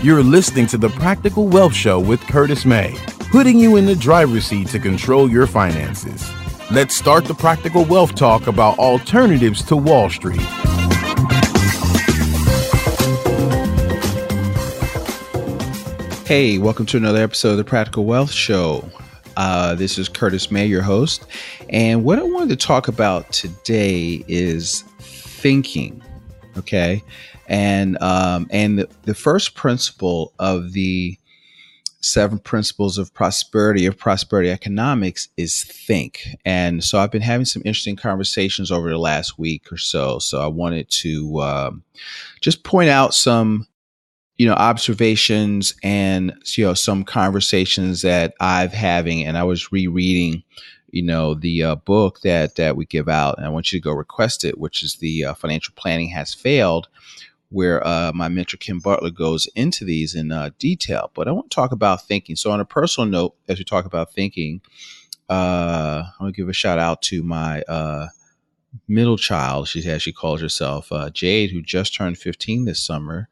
You're listening to the Practical Wealth Show with Curtis May, putting you in the driver's seat to control your finances. Let's start the Practical Wealth Talk about alternatives to Wall Street. Hey, welcome to another episode of the Practical Wealth Show. This is Curtis May, your host. And what I wanted to talk about today is thinking, okay? And the first principle of the 7 principles of prosperity economics is think. And so I've been having some interesting conversations over the last week or so. So I wanted to just point out some observations and, some conversations that I've having. And I was rereading, the book that we give out. And I want you to go request it, which is the Financial Planning Has Failed, where my mentor, Kim Butler, goes into these in detail. But I want to talk about thinking. So on a personal note, as we talk about thinking, I want to give a shout out to my middle child. She calls herself Jade, who just turned 15 this summer.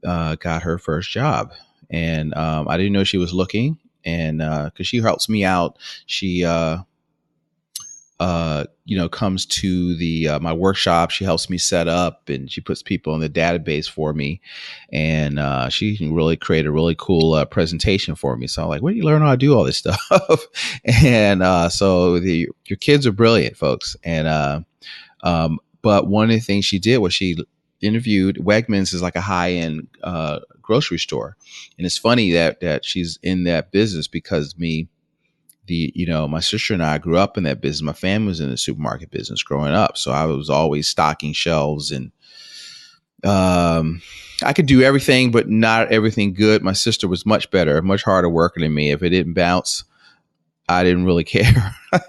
Got her first job, and I didn't know she was looking, and because she helps me out, she comes to the my workshop. She helps me set up, and she puts people in the database for me, and she can really create a really cool presentation for me. So I'm like, where do you learn how to do all this stuff? And so your kids are brilliant, folks. And but one of the things she did was she interviewed. Wegmans is like a high-end grocery store, and it's funny that she's in that business because my sister and I grew up in that business. My family was in the supermarket business growing up, so I was always stocking shelves, and I could do everything, but not everything good. My sister was much better, much harder working than me. If it didn't bounce, I didn't really care. I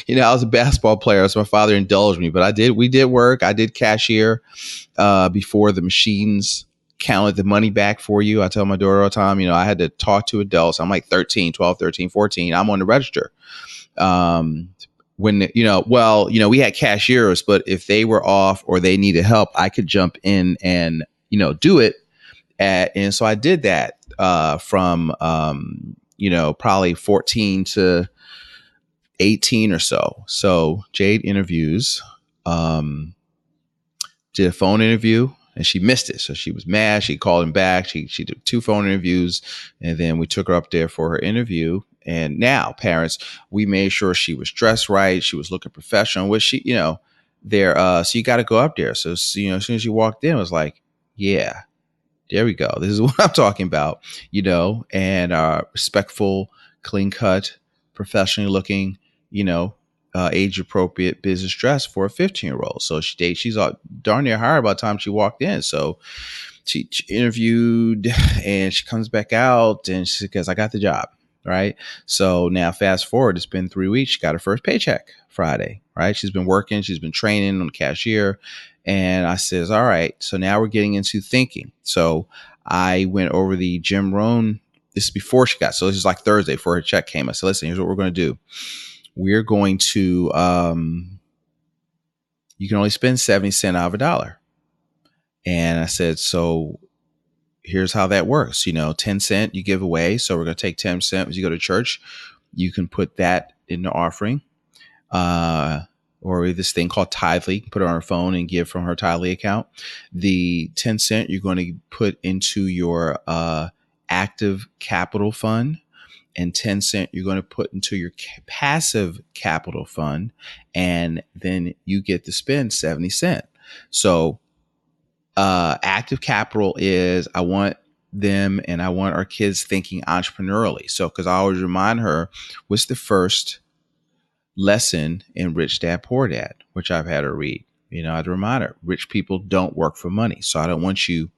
was a basketball player, so my father indulged me, but we did work. I did cashier before the machines counted the money back for you. I tell my daughter all the time, I had to talk to adults. I'm like 13, 12, 13, 14. I'm on the register. We had cashiers, but if they were off or they needed help, I could jump in and, do it. And so I did that from, probably 14 to 18 or so. So Jade interviews, did a phone interview, and she missed it. So she was mad. She called him back. She did 2 phone interviews, and then we took her up there for her interview. And now, parents, we made sure she was dressed right. She was looking professional, which so you got to go up there. So, as soon as you walked in, it was like, yeah, there we go. This is what I'm talking about, and respectful, clean cut, professionally looking, age appropriate business dress for a 15-year-old. So she's darn near hired by the time she walked in. So she interviewed, and she comes back out, and she goes, I got the job. Right. So now fast forward, it's been 3 weeks. She got her first paycheck Friday. Right. She's been working. She's been training on the cashier. And I says, all right, so now we're getting into thinking. So I went over the Jim Rohn. This is before she got. So this is like Thursday before her check came. I said, listen, here's what we're going to do. We're going to, you can only spend 70 cents out of $1. And I said, so here's how that works. 10 cents you give away. So we're going to take 10 cents. As you go to church, you can put that in the offering, or this thing called Tithely. You can put it on her phone and give from her Tithely account. The 10 cents you're going to put into your active capital fund, and 10 cents you're going to put into your passive capital fund, and then you get to spend 70 cents. So active capital is, I want them and I want our kids thinking entrepreneurially. So, because I always remind her, what's the first lesson in Rich Dad Poor Dad, which I've had her read. I'd remind her, rich people don't work for money. So I don't want you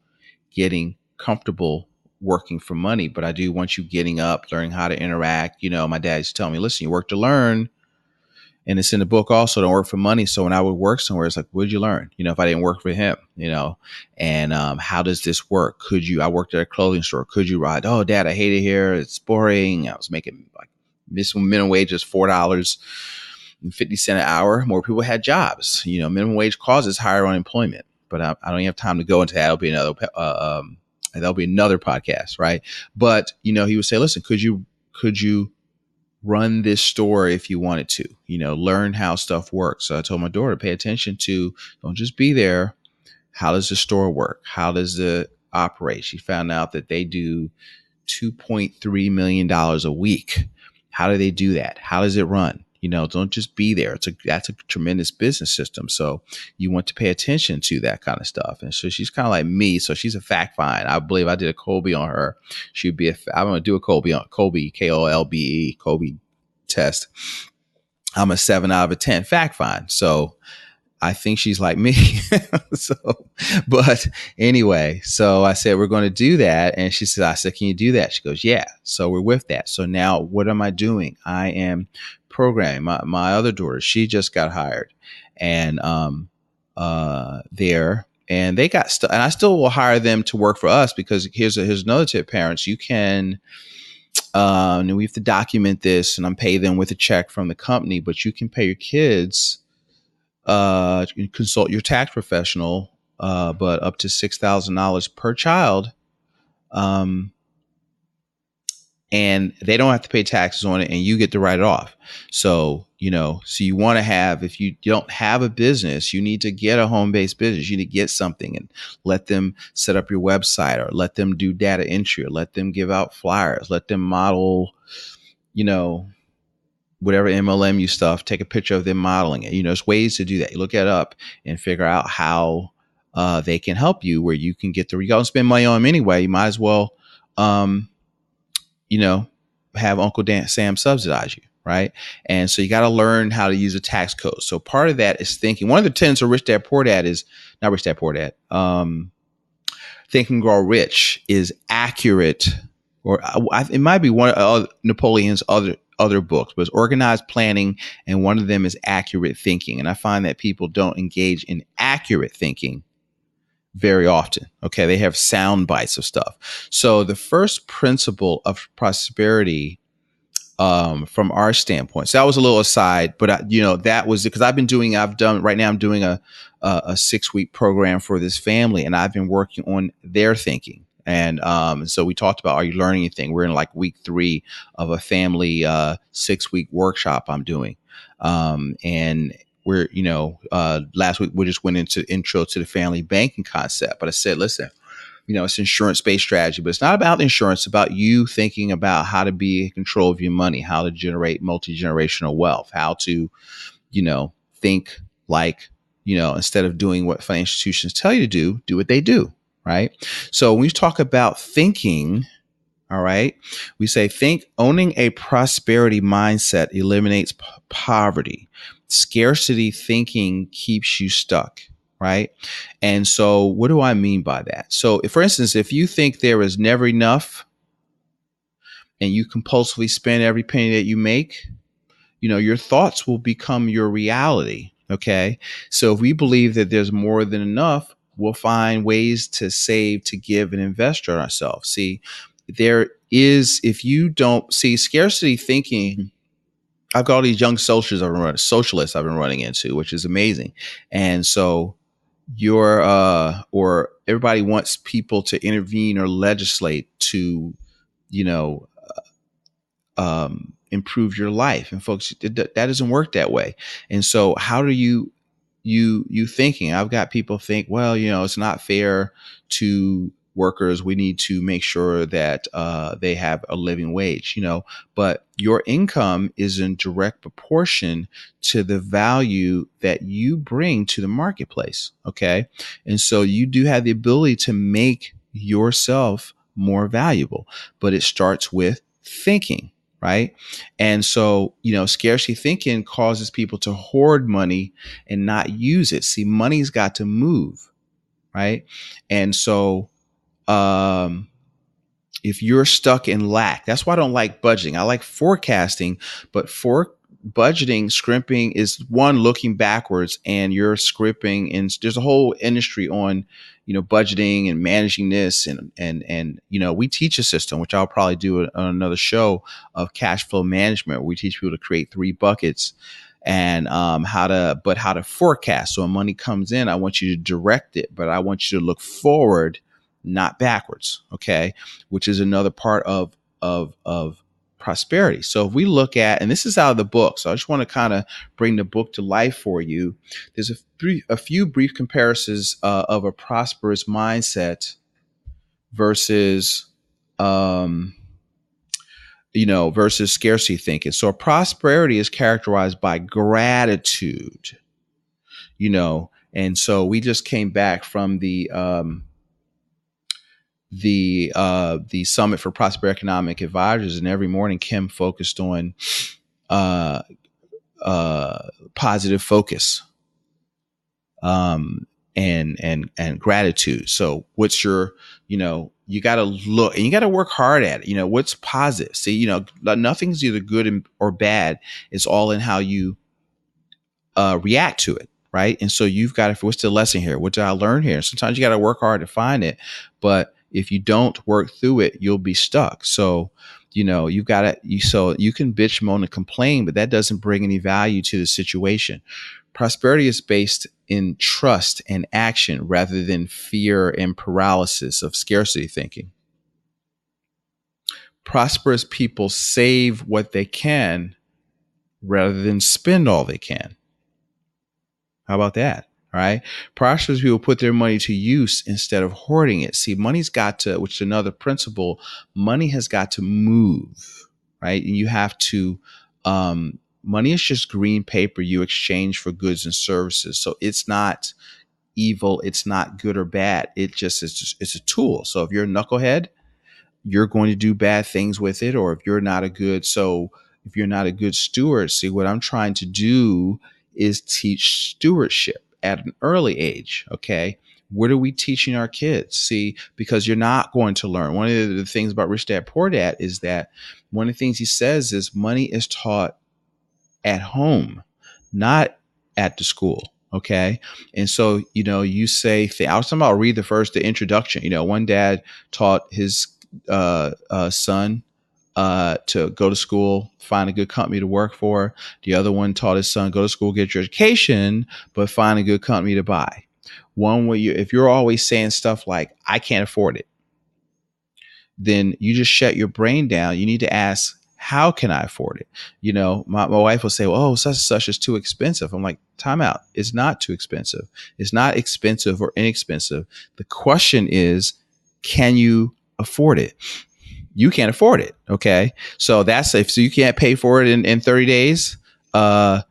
getting comfortable working for money, but I do want you getting up, learning how to interact. My dad used to tell me, listen, you work to learn. And it's in the book also, don't work for money. So when I would work somewhere, it's like, what did you learn? If I didn't work for him, and how does this work? I worked at a clothing store. Could you ride? Oh, Dad, I hate it here. It's boring. I was making like minimum wage is $4.50 an hour. More people had jobs. Minimum wage causes higher unemployment. But I don't have time to go into that. It'll be another And that'll be another podcast, right? But he would say, listen, could you run this store if you wanted to, learn how stuff works. So I told my daughter, pay attention to, don't just be there. How does the store work? How does it operate? She found out that they do $2.3 million a week. How do they do that? How does it run? Don't just be there. That's a tremendous business system. So you want to pay attention to that kind of stuff. And so she's kind of like me. So she's a fact find. I believe I did a Kolbe on her. She'd be I'm going to do a Kolbe on Kolbe, Kolbe, Kolbe test. I'm a 7 out of 10 fact find. So I think she's like me. But anyway, so I said, we're going to do that. And she said, can you do that? She goes, yeah. So we're with that. So now what am I doing? I am programming. My other daughter, she just got hired and there. And they got and I still will hire them to work for us because here's another tip, parents. You can, and we have to document this and I'm paying them with a check from the company, but you can pay your kids, you can consult your tax professional, but up to $6,000 per child. And they don't have to pay taxes on it and you get to write it off. So, so you want to have, if you don't have a business, you need to get a home-based business. You need to get something and let them set up your website or let them do data entry or let them give out flyers, let them model, whatever MLM stuff, take a picture of them modeling it. There's ways to do that. You look it up and figure out how they can help you where you can get you gotta spend money on them anyway. You might as well, have Uncle Sam subsidize you, right? And so you got to learn how to use a tax code. So part of that is thinking. One of the tenets of Rich Dad Poor Dad is not Rich Dad Poor Dad. Think and Grow Rich is accurate, or it might be one of Napoleon's other books, but it's organized planning, and one of them is accurate thinking. And I find that people don't engage in accurate thinking very often. Okay. They have sound bites of stuff. So the first principle of prosperity, from our standpoint, so that was a little aside, but that was because I'm doing a 6-week program for this family and I've been working on their thinking. And so we talked about, are you learning anything? We're in like week 3 of a family 6-week workshop I'm doing. And we're, last week we just went into intro to the family banking concept. But I said, listen, it's insurance-based strategy, but it's not about insurance. It's about you thinking about how to be in control of your money, how to generate multi-generational wealth, how to, think like, instead of doing what financial institutions tell you to do what they do. Right. So when we talk about thinking, all right, we say owning a prosperity mindset eliminates poverty. Scarcity thinking keeps you stuck. Right. And so what do I mean by that? So for instance, if you think there is never enough and you compulsively spend every penny that you make, your thoughts will become your reality. OK, so if we believe that there's more than enough, we'll find ways to save, to give, and invest in ourselves. See, if you don't see scarcity thinking, I've got all these young socialists I've been running into, which is amazing. And so or everybody wants people to intervene or legislate to, improve your life. And folks, that doesn't work that way. And so how do you thinking? I've got people think, well, it's not fair to workers. We need to make sure that they have a living wage, but your income is in direct proportion to the value that you bring to the marketplace. Okay. And so you do have the ability to make yourself more valuable, but it starts with thinking. Right. And so, scarcity thinking causes people to hoard money and not use it. See, money's got to move. Right. And so, if you're stuck in lack, that's why I don't like budgeting. I like forecasting, but budgeting, scrimping is one, looking backwards, and you're scrimping, and there's a whole industry on, budgeting and managing this. And we teach a system, which I'll probably do on another show, of cash flow management. We teach people to create 3 buckets and how to forecast. So when money comes in, I want you to direct it, but I want you to look forward not backwards. Okay. Which is another part of prosperity. So if we look at, and this is out of the book, so I just want to kind of bring the book to life for you. There's a few brief comparisons of a prosperous mindset versus, versus scarcity thinking. So prosperity is characterized by gratitude, and so we just came back from the Summit for Prosperity Economic Advisors, and every morning Kim focused on uh, positive focus, and gratitude. So what's your, you got to look and you got to work hard at it. What's positive? See, nothing's either good or bad. It's all in how you react to it. Right. And so you've got to, what's the lesson here? What did I learn here? Sometimes you got to work hard to find it, but if you don't work through it, you'll be stuck. So, you've got to, so you can bitch, moan, and complain, but that doesn't bring any value to the situation. Prosperity is based in trust and action rather than fear and paralysis of scarcity thinking. Prosperous people save what they can rather than spend all they can. How about that? All right. Prosperous people put their money to use instead of hoarding it. See, money's got to, which is another principle, money has got to move, right? And you have to, money is just green paper you exchange for goods and services. So it's not evil. It's not good or bad. It's a tool. So if you're a knucklehead, you're going to do bad things with it. Or if you're not a good steward, see, what I'm trying to do is teach stewardship at an early age. Okay. What are we teaching our kids? See, because you're not going to learn. One of the things about Rich Dad Poor Dad is that one of the things he says is money is taught at home, not at the school. Okay. And so, you say, I was talking about the introduction. One dad taught his son to go to school, find a good company to work for. The other one taught his son, go to school, get your education, but find a good company to buy. One where if you're always saying stuff like, I can't afford it, then you just shut your brain down. You need to ask, how can I afford it? My wife will say, well, oh, such and such is too expensive. I'm like, time out. It's not too expensive. It's not expensive or inexpensive. The question is, can you afford it? You can't afford it. Okay. So so you can't pay for it in 30 days, some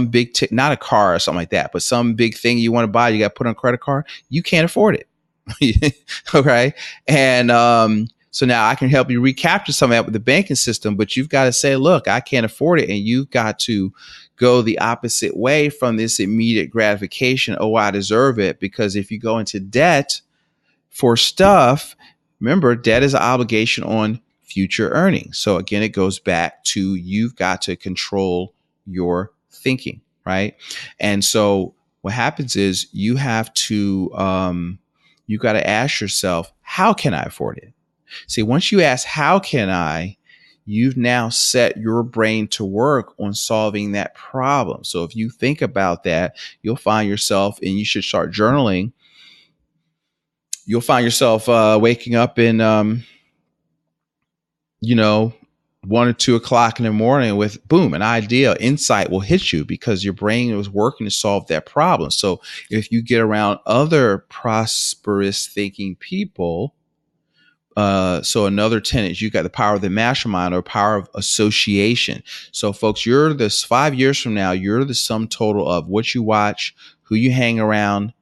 big not a car or something like that, but some big thing you want to buy, you got to put on a credit card. You can't afford it. Okay. And, so now I can help you recapture some of that with the banking system, but you've got to say, look, I can't afford it. And you've got to go the opposite way from this immediate gratification. Oh, I deserve it. Because if you go into debt for stuff, remember, debt is an obligation on future earnings. So again, it goes back to, you've got to control your thinking, right? And so what happens is you have to, you've got to ask yourself, how can I afford it? See, once you ask, how can I, you've now set your brain to work on solving that problem. So if you think about that, you'll find yourself, and you should start journaling. You'll find yourself waking up in, 1 or 2 o'clock in the morning with, boom, an idea, insight will hit you because your brain was working to solve that problem. So if you get around other prosperous thinking people, so another tenet, you got the power of the mastermind or power of association. So folks, you're this 5 years from now, you're the sum total of what you watch, who you hang around,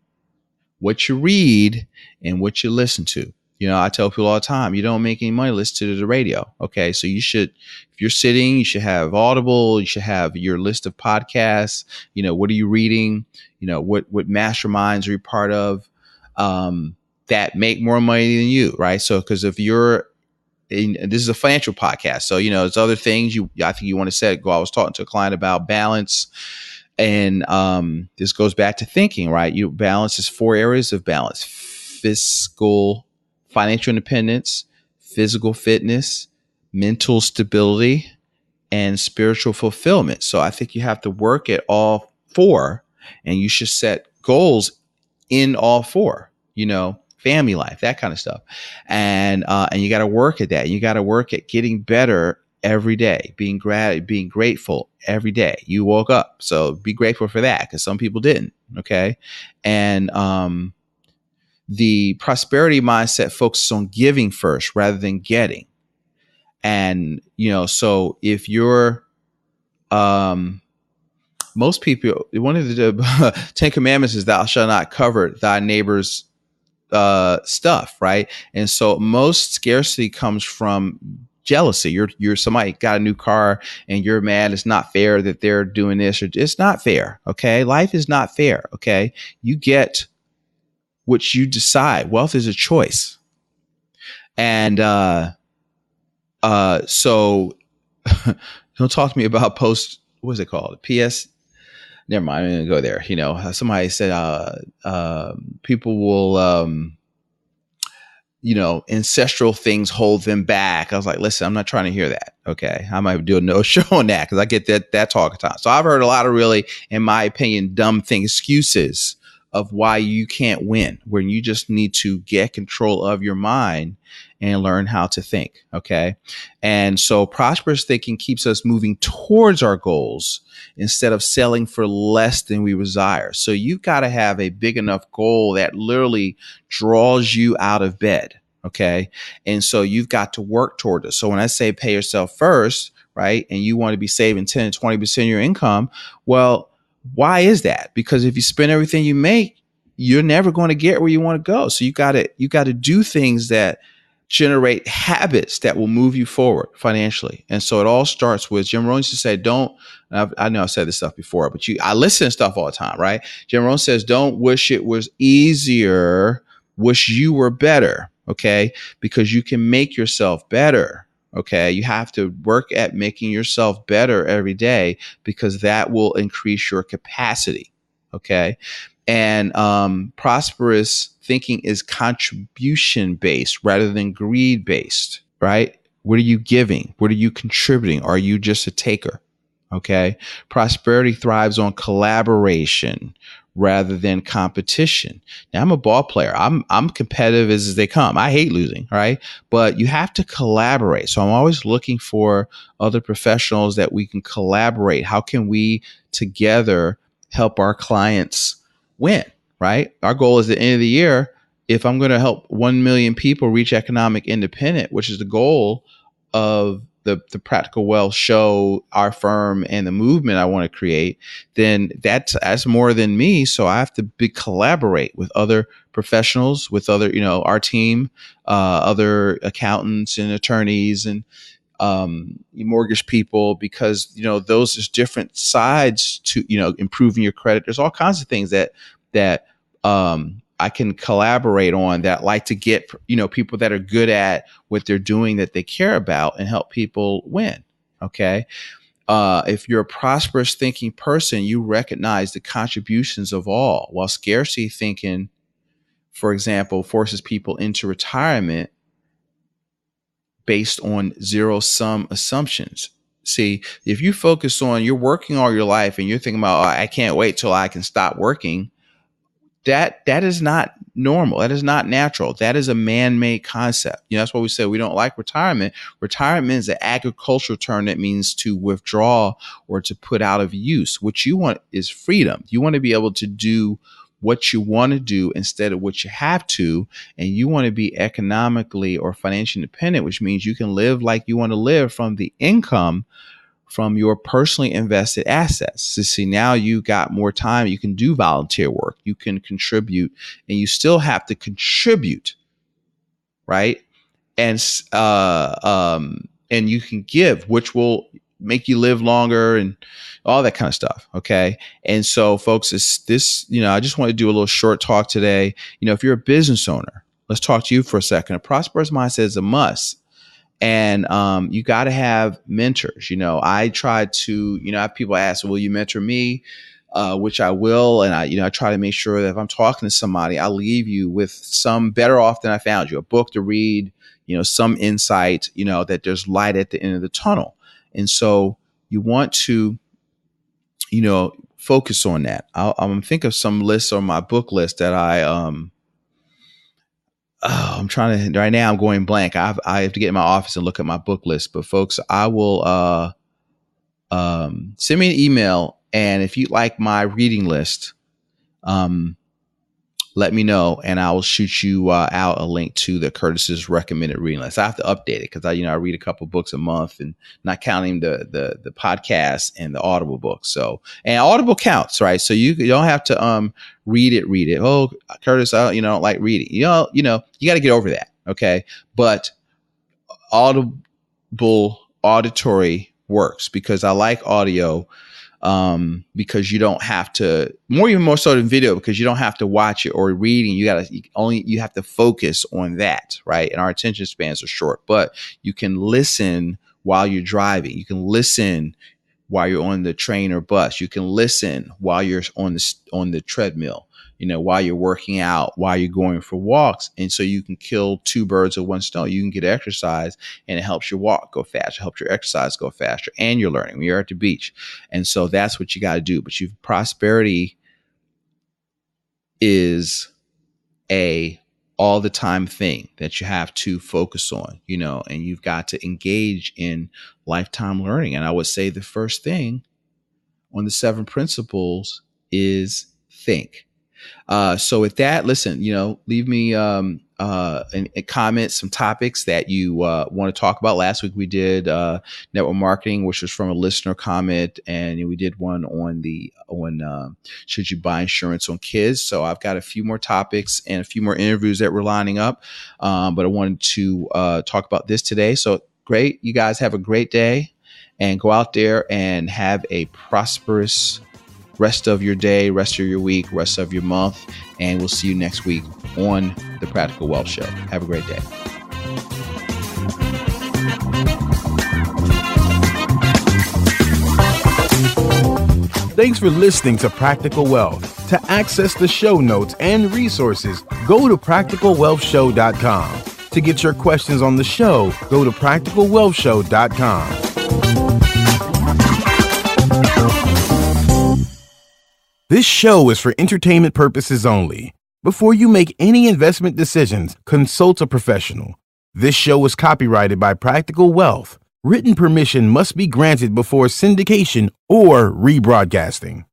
what you read, and what you listen to. I tell people all the time, you don't make any money, listen to the radio. Okay. So you should, if you're sitting, you should have Audible, you should have your list of podcasts. What are you reading? What masterminds are you part of? That make more money than you, right? So, because if you're this is a financial podcast, so there's other things I think you want to set. I was talking to a client about balance, and this goes back to thinking, right? Balance is 4 areas of balance: financial independence, physical fitness, mental stability, and spiritual fulfillment. So I think you have to work at all 4, and you should set goals in all 4. family life, that kind of stuff. And you got to work at that. You got to work at getting better every day, being grateful every day. You woke up, so be grateful for that, because some people didn't. Okay. And the prosperity mindset focuses on giving first rather than getting. And, so if you're, most people, one of the 10 commandments is thou shalt not covet thy neighbor's stuff, right? And so most scarcity comes from jealousy. You're somebody got a new car and you're mad. It's not fair that they're doing this, or it's not fair. Okay. Life is not fair. Okay. You get what you decide. Wealth is a choice. And, so don't talk to me about what's it called? PS. Never mind. I'm going to go there. Somebody said, people will, ancestral things hold them back. I was like, listen, I'm not trying to hear that. Okay. I might do a no show on that, because I get that talk of time. So I've heard a lot of really, in my opinion, dumb excuses of why you can't win, when you just need to get control of your mind and learn how to think. Okay. And so prosperous thinking keeps us moving towards our goals instead of selling for less than we desire. So you've got to have a big enough goal that literally draws you out of bed. Okay. And so you've got to work toward it. So when I say pay yourself first, right, and you want to be saving 10 to 20% of your income, well, why is that? Because if you spend everything you make, you're never going to get where you want to go. So you got to do things that generate habits that will move you forward financially. And so it all starts with, Jim Rohn used to say, I know I've said this stuff before, but I listen to stuff all the time, right? Jim Rohn says, don't wish it was easier, wish you were better. Okay. Because you can make yourself better. Okay. You have to work at making yourself better every day, because that will increase your capacity. Okay. And prosperous thinking is contribution based rather than greed based, right? What are you giving? What are you contributing? Are you just a taker? Okay. Prosperity thrives on collaboration rather than competition. Now, I'm a ball player. I'm competitive as they come. I hate losing, right? But you have to collaborate. So I'm always looking for other professionals that we can collaborate. How can we together help our clients win, right? Our goal is at the end of the year, if I'm going to help 1 million people reach economic independence, which is the goal of the Practical Wealth show, our firm, and the movement I want to create, then that's more than me. So I have to collaborate with other professionals, with other, our team, other accountants and attorneys and mortgage people, because, those is different sides to, improving your credit. There's all kinds of things that I can collaborate on, that like to get, people that are good at what they're doing, that they care about, and help people win. Okay. If you're a prosperous thinking person, you recognize the contributions of all, while scarcity thinking, for example, forces people into retirement based on zero-sum assumptions. See, if you focus on you're working all your life and you're thinking about, oh, I can't wait till I can stop working, that is not normal. That is not natural. That is a man-made concept. That's why we say we don't like retirement. Retirement is an agricultural term that means to withdraw or to put out of use. What you want is freedom. You want to be able to do what you want to do instead of what you have to. And you want to be economically or financially independent, which means you can live like you want to live from the income from your personally invested assets. So see, now you got more time. You can do volunteer work. You can contribute, and you still have to contribute, right? And and you can give, which will make you live longer and all that kind of stuff. Okay. And so folks, I just want to do a little short talk today. If you're a business owner, let's talk to you for a second. A prosperous mindset is a must. And you got to have mentors. I try to, have people ask, will you mentor me? Which I will. And I try to make sure that if I'm talking to somebody, I'll leave you with some better off than I found you, a book to read, some insight, that there's light at the end of the tunnel. And so you want to, focus on that. I'm think of some lists on my book list that I'm trying to, right now I'm going blank. I have to get in my office and look at my book list. But folks, I will send me an email, and if you like my reading list, let me know, and I will shoot you out a link to the Curtis's recommended reading list. I have to update it because I read a couple books a month, and not counting the podcast and the Audible books. So, and Audible counts, right? So you don't have to read it. Oh, Curtis, I don't like reading. You got to get over that, okay? But auditory works because I like audio. Because you don't have to, even more so than video, because you don't have to watch it or reading. You have to focus on that, right? And our attention spans are short, but you can listen while you're driving. You can listen while you're on the train or bus. You can listen while you're on the treadmill, while you're working out, while you're going for walks. And so you can kill two birds with one stone. You can get exercise, and it helps your walk go faster, helps your exercise go faster, and you're learning when you're at the beach. And so that's what you got to do. But prosperity is a all the time thing that you have to focus on, and you've got to engage in lifetime learning. And I would say the first thing on the 7 principles is think. So with that, listen, leave me a comment, some topics that you want to talk about. Last week we did network marketing, which was from a listener comment, and we did one on should you buy insurance on kids. So I've got a few more topics and a few more interviews that we're lining up, but I wanted to talk about this today. So great, you guys have a great day, and go out there and have a prosperous rest of your day, rest of your week, rest of your month, and we'll see you next week on the Practical Wealth Show. Have a great day. Thanks for listening to Practical Wealth. To access the show notes and resources, go to practicalwealthshow.com. To get your questions on the show, go to practicalwealthshow.com. This show is for entertainment purposes only. Before you make any investment decisions, consult a professional. This show is copyrighted by Practical Wealth. Written permission must be granted before syndication or rebroadcasting.